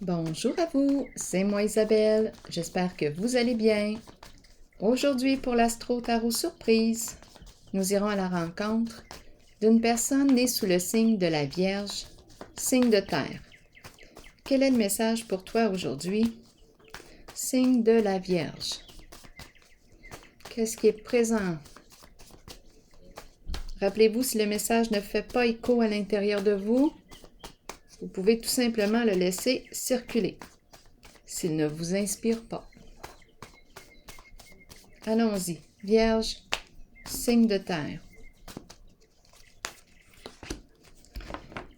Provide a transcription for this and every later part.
Bonjour à vous, c'est moi Isabelle, j'espère que vous allez bien. Aujourd'hui pour l'Astro Tarot Surprise, nous irons à la rencontre d'une personne née sous le signe de la Vierge, signe de terre. Quel est le message pour toi aujourd'hui? Signe de la Vierge. Qu'est-ce qui est présent? Rappelez-vous, si le message ne fait pas écho à l'intérieur de vous, vous pouvez tout simplement le laisser circuler, s'il ne vous inspire pas. Allons-y. Vierge, signe de terre.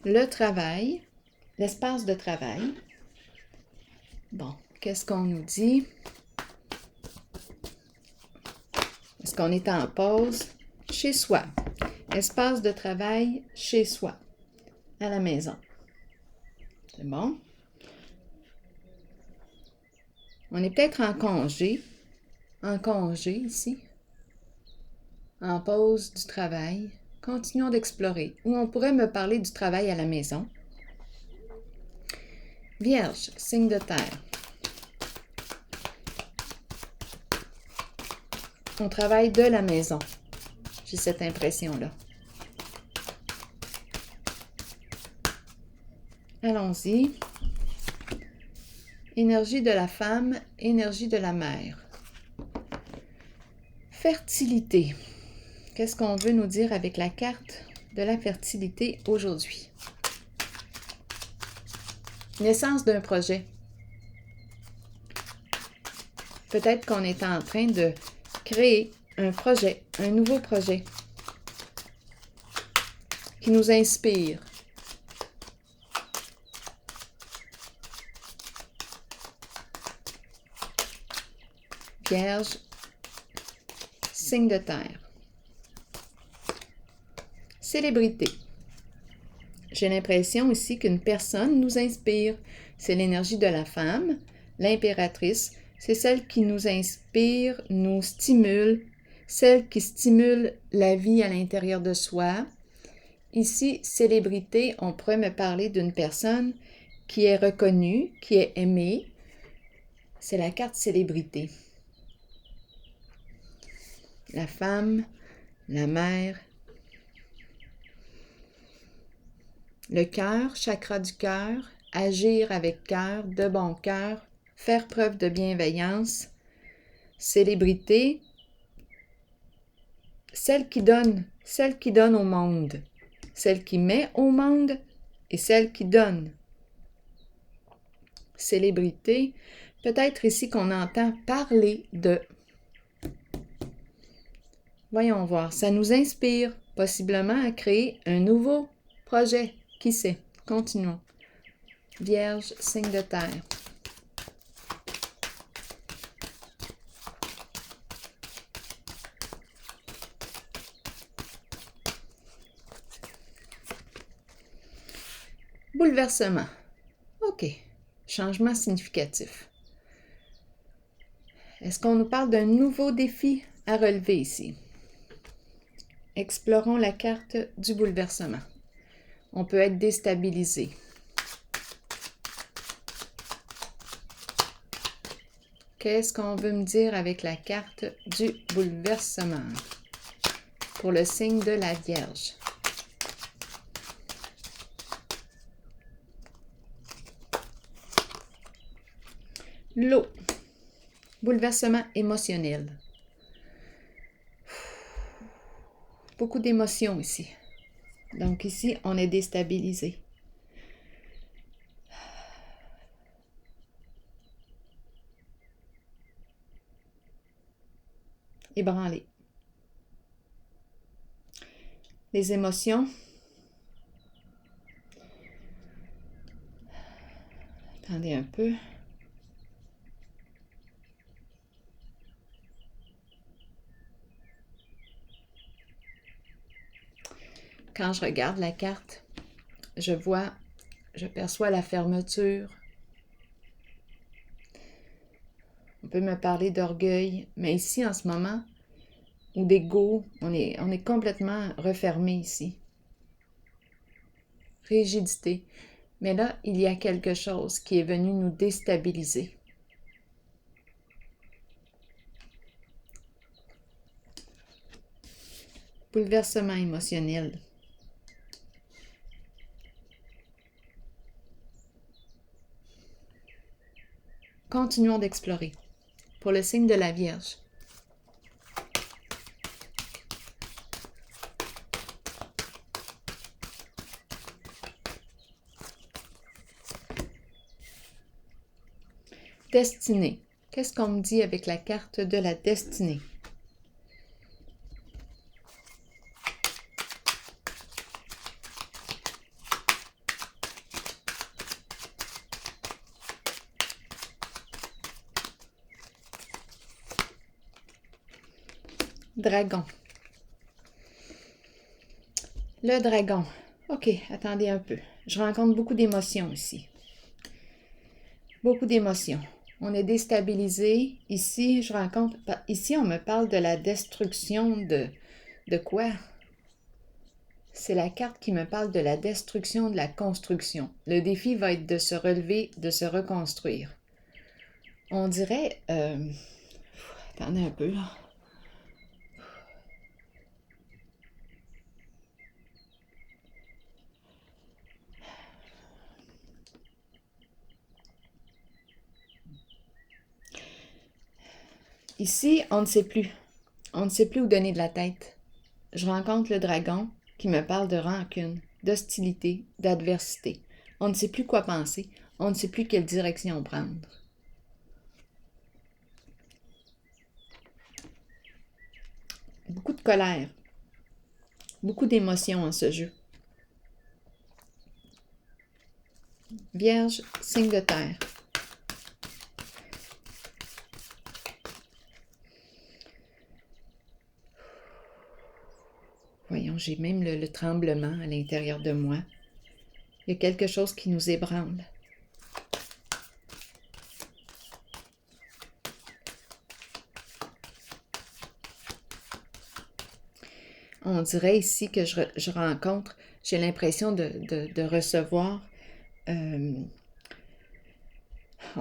Le travail, l'espace de travail. Bon, qu'est-ce qu'on nous dit? Est-ce qu'on est en pause? Chez soi. Espace de travail, chez soi. À la maison. C'est bon? On est peut-être en congé ici. En pause du travail. Continuons d'explorer. Ou on pourrait me parler du travail à la maison. Vierge, signe de terre. On travaille de la maison. J'ai cette impression-là. Allons-y. Énergie de la femme, énergie de la mère. Fertilité. Qu'est-ce qu'on veut nous dire avec la carte de la fertilité aujourd'hui? Naissance d'un projet. Peut-être qu'on est en train de créer un projet, un nouveau projet qui nous inspire. Vierge, signe de terre. Célébrité. J'ai l'impression ici qu'une personne nous inspire. C'est l'énergie de la femme, l'impératrice. C'est celle qui nous inspire, nous stimule, celle qui stimule la vie à l'intérieur de soi. Ici, célébrité, on pourrait me parler d'une personne qui est reconnue, qui est aimée. C'est la carte célébrité. La femme, la mère, le cœur, chakra du cœur, agir avec cœur, de bon cœur, faire preuve de bienveillance, célébrité, celle qui donne au monde, celle qui met au monde et celle qui donne. Célébrité, peut-être ici qu'on entend parler de. Voyons voir, ça nous inspire possiblement à créer un nouveau projet. Qui sait? Continuons. Vierge, signe de terre. Bouleversement. OK. Changement significatif. Est-ce qu'on nous parle d'un nouveau défi à relever ici? Explorons la carte du bouleversement. On peut être déstabilisé. Qu'est-ce qu'on veut me dire avec la carte du bouleversement pour le signe de la Vierge? L'eau. Bouleversement émotionnel. Beaucoup d'émotions ici. Donc ici, on est déstabilisé. Ébranlé. Les émotions. Attendez un peu. Quand je regarde la carte, je perçois la fermeture. On peut me parler d'orgueil, mais ici, en ce moment, ou d'ego, on est complètement refermé ici. Rigidité. Mais là, il y a quelque chose qui est venu nous déstabiliser. Bouleversement émotionnel. Continuons d'explorer. Pour le signe de la Vierge. Destinée. Qu'est-ce qu'on me dit avec la carte de la destinée? Dragon. Le dragon. OK, attendez un peu. Je rencontre beaucoup d'émotions ici. Beaucoup d'émotions. On est déstabilisé. Ici, ici, on me parle de la destruction de quoi? C'est la carte qui me parle de la destruction de la construction. Le défi va être de se relever, de se reconstruire. On dirait... attendez un peu, là. Ici, on ne sait plus. On ne sait plus où donner de la tête. Je rencontre le dragon qui me parle de rancune, d'hostilité, d'adversité. On ne sait plus quoi penser. On ne sait plus quelle direction prendre. Beaucoup de colère. Beaucoup d'émotions en ce jeu. Vierge, signe de terre. Voyons, j'ai même le tremblement à l'intérieur de moi. Il y a quelque chose qui nous ébranle. On dirait ici que je rencontre, j'ai l'impression de recevoir, on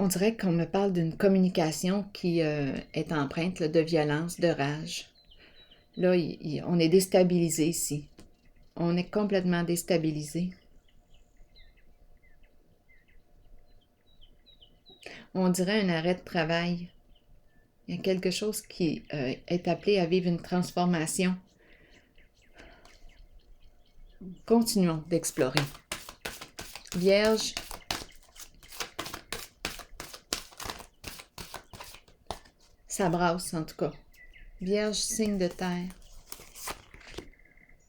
dirait qu'on me parle d'une communication qui est empreinte là, de violence, de rage. Là, on est déstabilisé ici. On est complètement déstabilisé. On dirait un arrêt de travail. Il y a quelque chose qui est appelé à vivre une transformation. Continuons d'explorer. Vierge, ça brasse en tout cas. Vierge, signe de terre.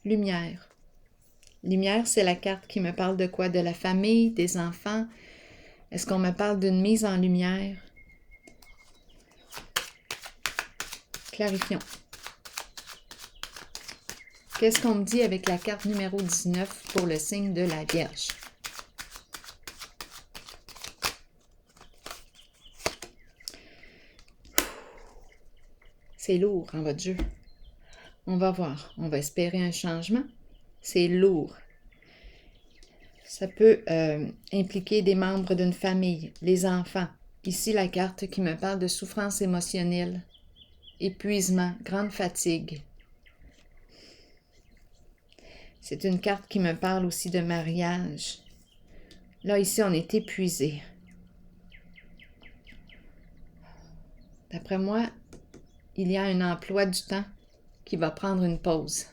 Lumière. Lumière, c'est la carte qui me parle de quoi? De la famille, des enfants. Est-ce qu'on me parle d'une mise en lumière? Clarifions. Qu'est-ce qu'on me dit avec la carte numéro 19 pour le signe de la Vierge? C'est lourd en votre jeu. On va voir. On va espérer un changement. C'est lourd. Ça peut impliquer des membres d'une famille, les enfants. Ici, la carte qui me parle de souffrance émotionnelle, épuisement, grande fatigue. C'est une carte qui me parle aussi de mariage. Là, ici, on est épuisé. D'après moi, il y a un emploi du temps qui va prendre une pause.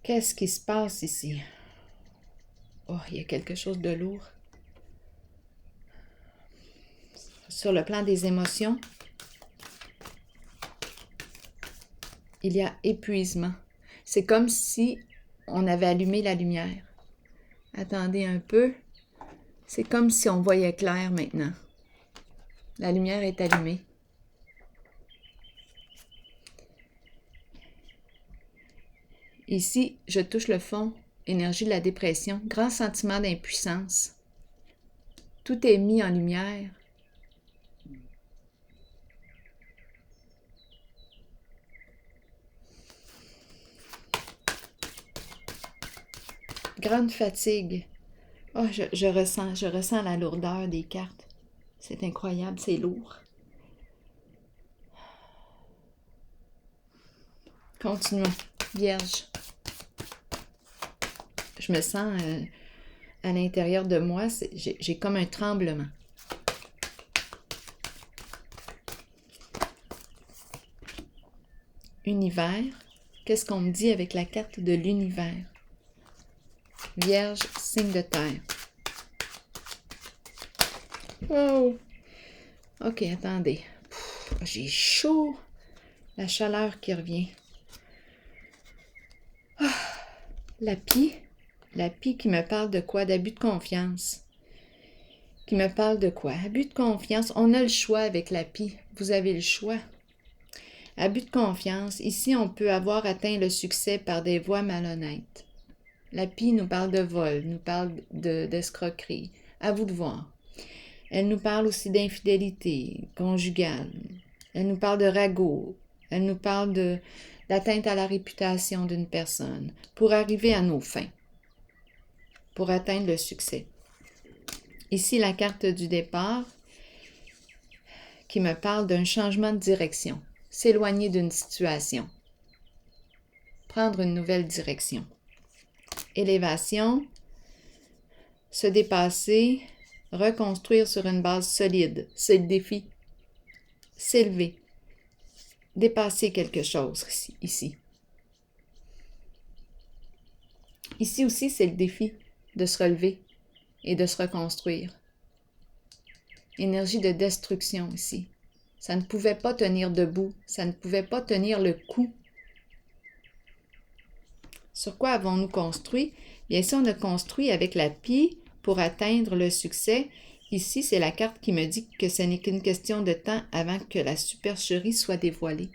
Qu'est-ce qui se passe ici? Oh, il y a quelque chose de lourd. Sur le plan des émotions, il y a épuisement. C'est comme si on avait allumé la lumière. Attendez un peu. C'est comme si on voyait clair maintenant. La lumière est allumée. Ici, je touche le fond, énergie de la dépression, grand sentiment d'impuissance. Tout est mis en lumière. grande fatigue. Oh, je ressens la lourdeur des cartes. C'est incroyable, c'est lourd. Continuons. Vierge. Je me sens à l'intérieur de moi, j'ai comme un tremblement. Univers. Qu'est-ce qu'on me dit avec la carte de l'univers? Vierge, signe de terre. Wow! Ok, attendez. J'ai chaud. La chaleur qui revient. La pie. La pie qui me parle de quoi? D'abus de confiance. Qui me parle de quoi? Abus de confiance. On a le choix avec la pie. Vous avez le choix. Abus de confiance. Ici, on peut avoir atteint le succès par des voies malhonnêtes. La pie nous parle de vol, nous parle d'escroquerie. À vous de voir. Elle nous parle aussi d'infidélité conjugale. Elle nous parle de ragot. Elle nous parle d'atteinte à la réputation d'une personne pour arriver à nos fins, pour atteindre le succès. Ici, la carte du départ qui me parle d'un changement de direction, s'éloigner d'une situation, prendre une nouvelle direction. Élévation, se dépasser, reconstruire sur une base solide, c'est le défi. S'élever, dépasser quelque chose ici. Ici aussi, c'est le défi de se relever et de se reconstruire. Énergie de destruction ici. Ça ne pouvait pas tenir debout, ça ne pouvait pas tenir le coup. Sur quoi avons-nous construit? Bien, si on a construit avec la pie pour atteindre le succès, ici, c'est la carte qui me dit que ce n'est qu'une question de temps avant que la supercherie soit dévoilée.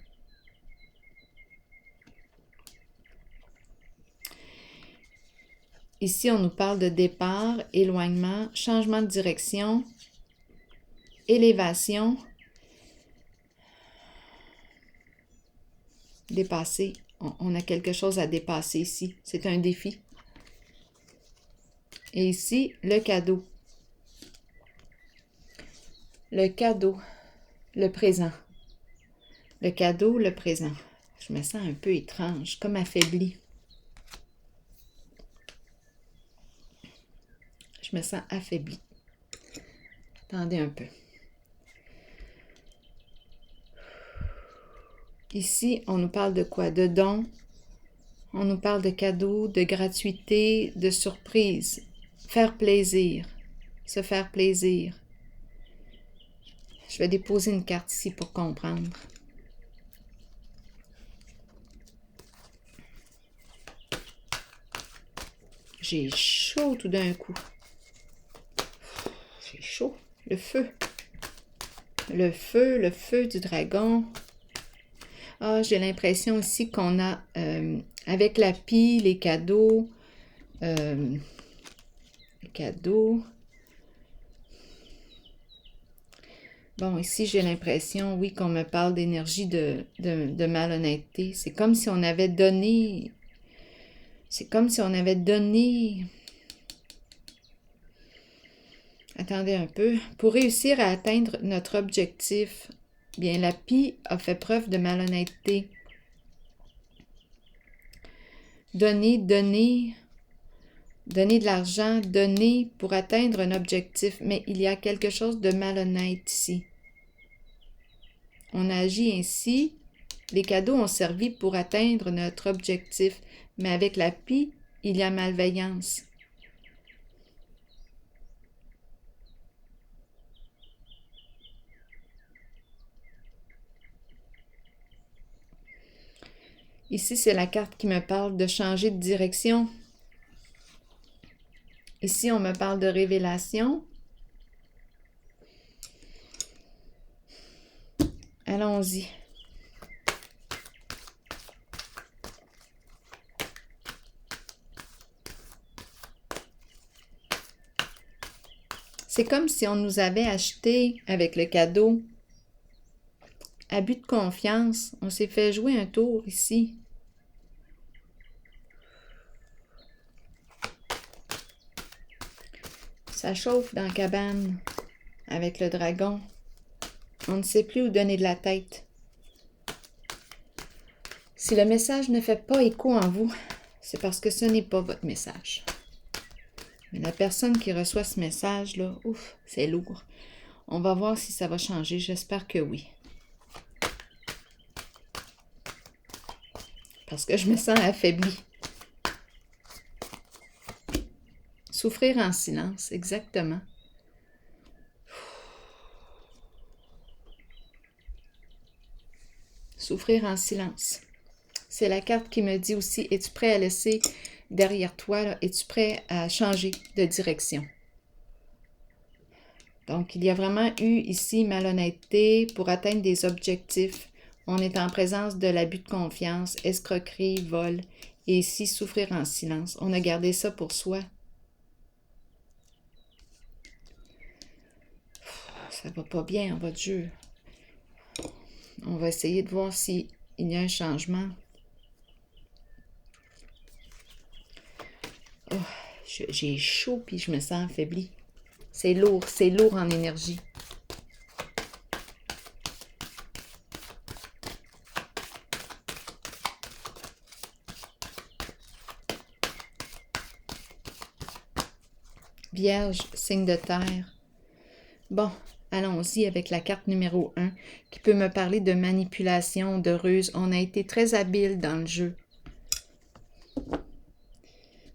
Ici, on nous parle de départ, éloignement, changement de direction, élévation, dépasser. On a quelque chose à dépasser ici. C'est un défi. Et ici, le cadeau. Le cadeau, le présent. Le cadeau, le présent. Je me sens un peu étrange, comme affaiblie. Je me sens affaiblie. Attendez un peu. Ici, on nous parle de quoi? De dons. On nous parle de cadeaux, de gratuité, de surprise. Faire plaisir. Se faire plaisir. Je vais déposer une carte ici pour comprendre. J'ai chaud tout d'un coup. J'ai chaud. Le feu. Le feu du dragon. Ah, j'ai l'impression aussi qu'on a, avec la pie, les cadeaux, Bon, ici, j'ai l'impression, oui, qu'on me parle d'énergie de malhonnêteté. C'est comme si on avait donné... C'est comme si on avait donné... Attendez un peu. Pour réussir à atteindre notre objectif, bien, la pie a fait preuve de malhonnêteté. Donner de l'argent, donner pour atteindre un objectif, mais il y a quelque chose de malhonnête ici. On agit ainsi, les cadeaux ont servi pour atteindre notre objectif, mais avec la pie, il y a malveillance. Ici, c'est la carte qui me parle de changer de direction. Ici, on me parle de révélation. Allons-y. C'est comme si on nous avait acheté avec le cadeau. Abus de confiance. On s'est fait jouer un tour ici. Ça chauffe dans la cabane avec le dragon. On ne sait plus où donner de la tête. Si le message ne fait pas écho en vous, c'est parce que ce n'est pas votre message. Mais la personne qui reçoit ce message-là, ouf, c'est lourd. On va voir si ça va changer. J'espère que oui. Parce que je me sens affaiblie. Souffrir en silence, exactement. Souffrir en silence. C'est la carte qui me dit aussi, es-tu prêt à laisser derrière toi, là, es-tu prêt à changer de direction? Donc, il y a vraiment eu ici malhonnêteté pour atteindre des objectifs. On est en présence de l'abus de confiance, escroquerie, vol, et ici, souffrir en silence. On a gardé ça pour soi. Ça va pas bien en votre jeu. On va essayer de voir s'il y a un changement. Oh, j'ai chaud puis je me sens affaiblie. C'est lourd en énergie. Vierge, signe de terre. Bon, allons-y avec la carte numéro 1 qui peut me parler de manipulation, de ruse. On a été très habile dans le jeu.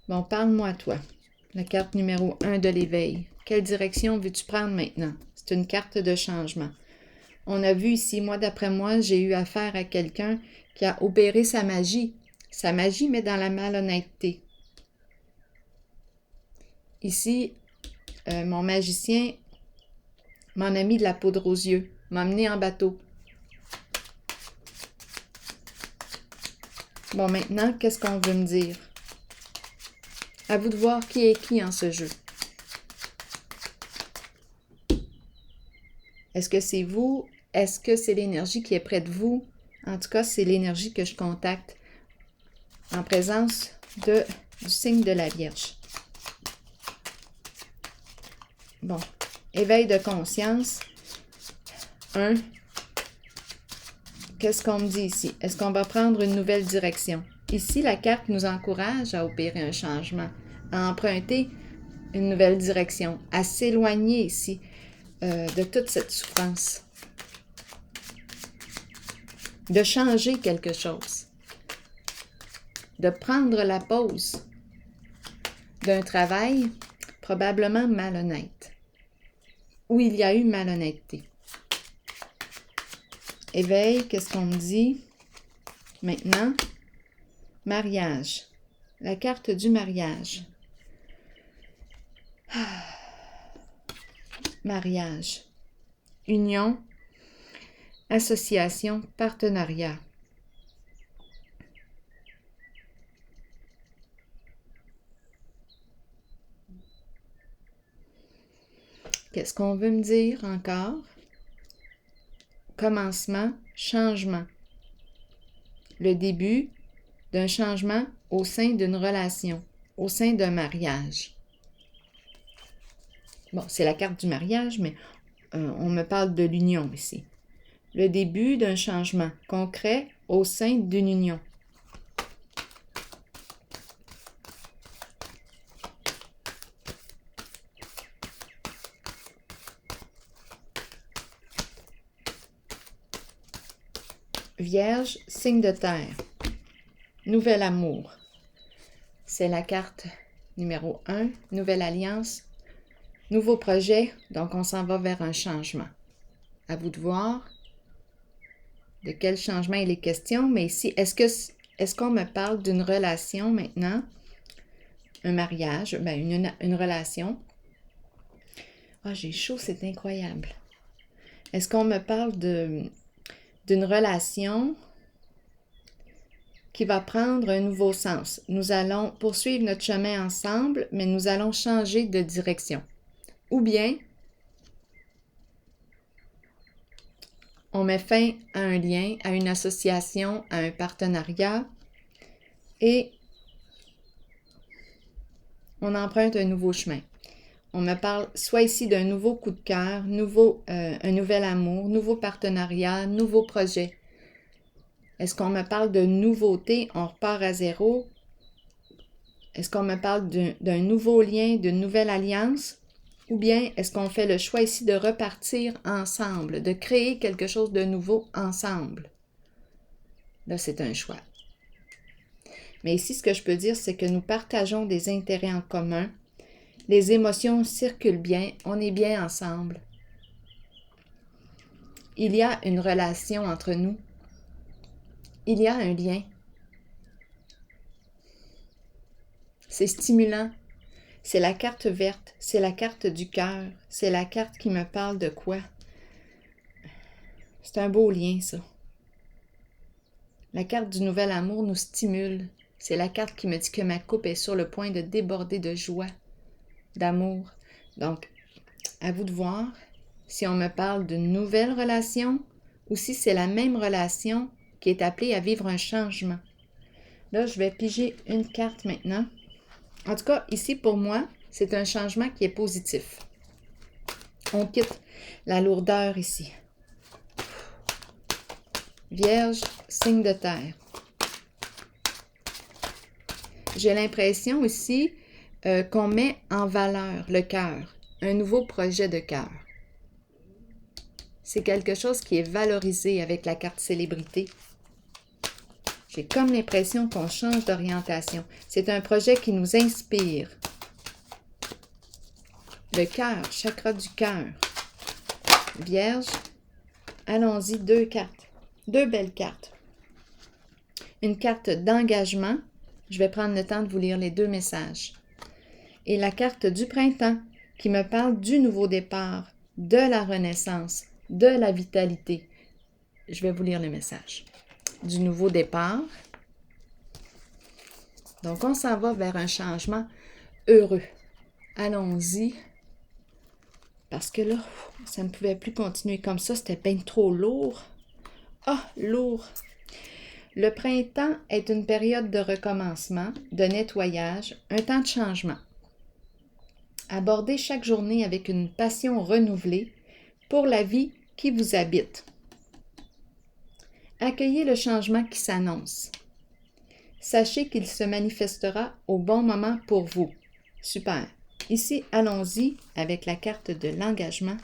Bon, parle-moi, toi. La carte numéro 1 de l'éveil. Quelle direction veux-tu prendre maintenant? C'est une carte de changement. On a vu ici, moi, d'après moi, j'ai eu affaire à quelqu'un qui a opéré sa magie. Sa magie, mais dans la malhonnêteté. Ici, mon magicien m'en a mis de la poudre aux yeux, m'a emmené en bateau. Bon, maintenant, qu'est-ce qu'on veut me dire? À vous de voir qui est qui en ce jeu. Est-ce que c'est vous? Est-ce que c'est l'énergie qui est près de vous? En tout cas, c'est l'énergie que je contacte en présence du signe de la Vierge. Bon, éveil de conscience. 1. Qu'est-ce qu'on me dit ici? Est-ce qu'on va prendre une nouvelle direction? Ici, la carte nous encourage à opérer un changement, à emprunter une nouvelle direction, à s'éloigner ici de toute cette souffrance, de changer quelque chose, de prendre la pause d'un travail probablement malhonnête, où il y a eu malhonnêteté. Éveil, qu'est-ce qu'on me dit? Maintenant, mariage. La carte du mariage. Mariage. Union, association, partenariat. Qu'est-ce qu'on veut me dire encore? Commencement, changement. Le début d'un changement au sein d'une relation, au sein d'un mariage. Bon, c'est la carte du mariage, mais on me parle de l'union ici. Le début d'un changement concret au sein d'une union. Vierge, signe de terre. Nouvel amour. C'est la carte numéro 1. Nouvelle alliance. Nouveau projet. Donc, on s'en va vers un changement. À vous de voir de quel changement il est question. Mais ici, est-ce qu'on me parle d'une relation maintenant? Un mariage, ben une relation. Ah, j'ai chaud, c'est incroyable. Est-ce qu'on me parle d'une relation qui va prendre un nouveau sens? Nous allons poursuivre notre chemin ensemble, mais nous allons changer de direction. Ou bien, on met fin à un lien, à une association, à un partenariat, et on emprunte un nouveau chemin. On me parle soit ici d'un nouveau coup de cœur, un nouvel amour, nouveau partenariat, nouveau projet. Est-ce qu'on me parle de nouveauté, on repart à zéro? Est-ce qu'on me parle d'un nouveau lien, d'une nouvelle alliance? Ou bien est-ce qu'on fait le choix ici de repartir ensemble, de créer quelque chose de nouveau ensemble? Là, c'est un choix. Mais ici, ce que je peux dire, c'est que nous partageons des intérêts en commun. Les émotions circulent bien, on est bien ensemble. Il y a une relation entre nous. Il y a un lien. C'est stimulant. C'est la carte verte, c'est la carte du cœur, c'est la carte qui me parle de quoi? C'est un beau lien, ça. La carte du nouvel amour nous stimule. C'est la carte qui me dit que ma coupe est sur le point de déborder de joie, d'amour. Donc, à vous de voir si on me parle d'une nouvelle relation ou si c'est la même relation qui est appelée à vivre un changement. Là, je vais piger une carte maintenant. En tout cas, ici, pour moi, c'est un changement qui est positif. On quitte la lourdeur ici. Vierge, signe de terre. J'ai l'impression ici qu'on met en valeur le cœur, un nouveau projet de cœur. C'est quelque chose qui est valorisé avec la carte célébrité. J'ai comme l'impression qu'on change d'orientation. C'est un projet qui nous inspire. Le cœur, chakra du cœur. Vierge, allons-y, 2 cartes. 2 belles cartes. Une carte d'engagement. Je vais prendre le temps de vous lire les 2 messages. Et la carte du printemps qui me parle du nouveau départ, de la renaissance, de la vitalité. Je vais vous lire le message. Du nouveau départ. Donc, on s'en va vers un changement heureux. Allons-y. Parce que là, ça ne pouvait plus continuer comme ça. C'était bien trop lourd. Ah, lourd. Le printemps est une période de recommencement, de nettoyage, un temps de changement. Abordez chaque journée avec une passion renouvelée pour la vie qui vous habite. Accueillez le changement qui s'annonce. Sachez qu'il se manifestera au bon moment pour vous. Super. Ici, allons-y avec la carte de l'engagement.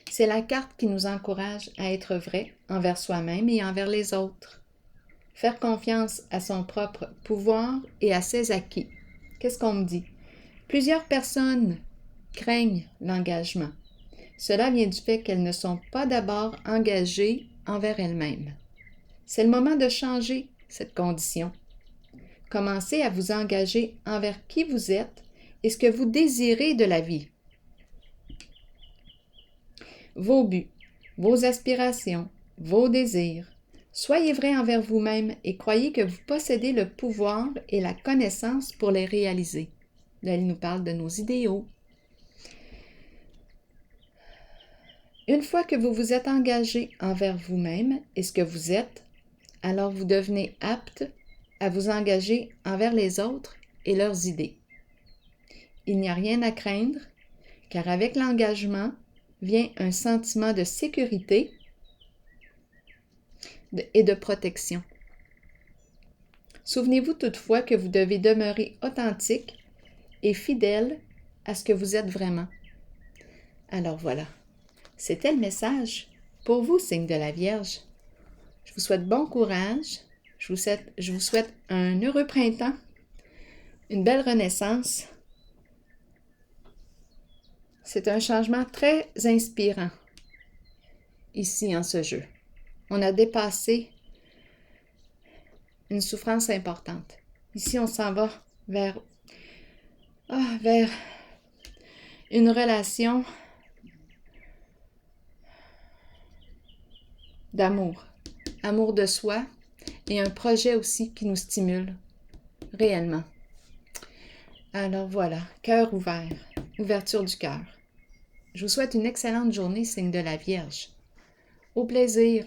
C'est la carte qui nous encourage à être vrai envers soi-même et envers les autres. Faire confiance à son propre pouvoir et à ses acquis. Qu'est-ce qu'on me dit? Plusieurs personnes craignent l'engagement. Cela vient du fait qu'elles ne sont pas d'abord engagées envers elles-mêmes. C'est le moment de changer cette condition. Commencez à vous engager envers qui vous êtes et ce que vous désirez de la vie. Vos buts, vos aspirations, vos désirs. Soyez vrai envers vous-même et croyez que vous possédez le pouvoir et la connaissance pour les réaliser. Là, il nous parle de nos idéaux. Une fois que vous vous êtes engagé envers vous-même et ce que vous êtes, alors vous devenez apte à vous engager envers les autres et leurs idées. Il n'y a rien à craindre, car avec l'engagement vient un sentiment de sécurité et de protection. Souvenez-vous toutefois que vous devez demeurer authentique et fidèle à ce que vous êtes vraiment. Alors voilà, c'était le message pour vous, signe de la Vierge. Je vous souhaite bon courage, je vous souhaite un heureux printemps, une belle renaissance. C'est un changement très inspirant ici en ce jeu. On a dépassé une souffrance importante. Ici, on s'en va vers une relation d'amour, amour de soi et un projet aussi qui nous stimule réellement. Alors voilà, cœur ouvert, ouverture du cœur. Je vous souhaite une excellente journée, signe de la Vierge. Au plaisir!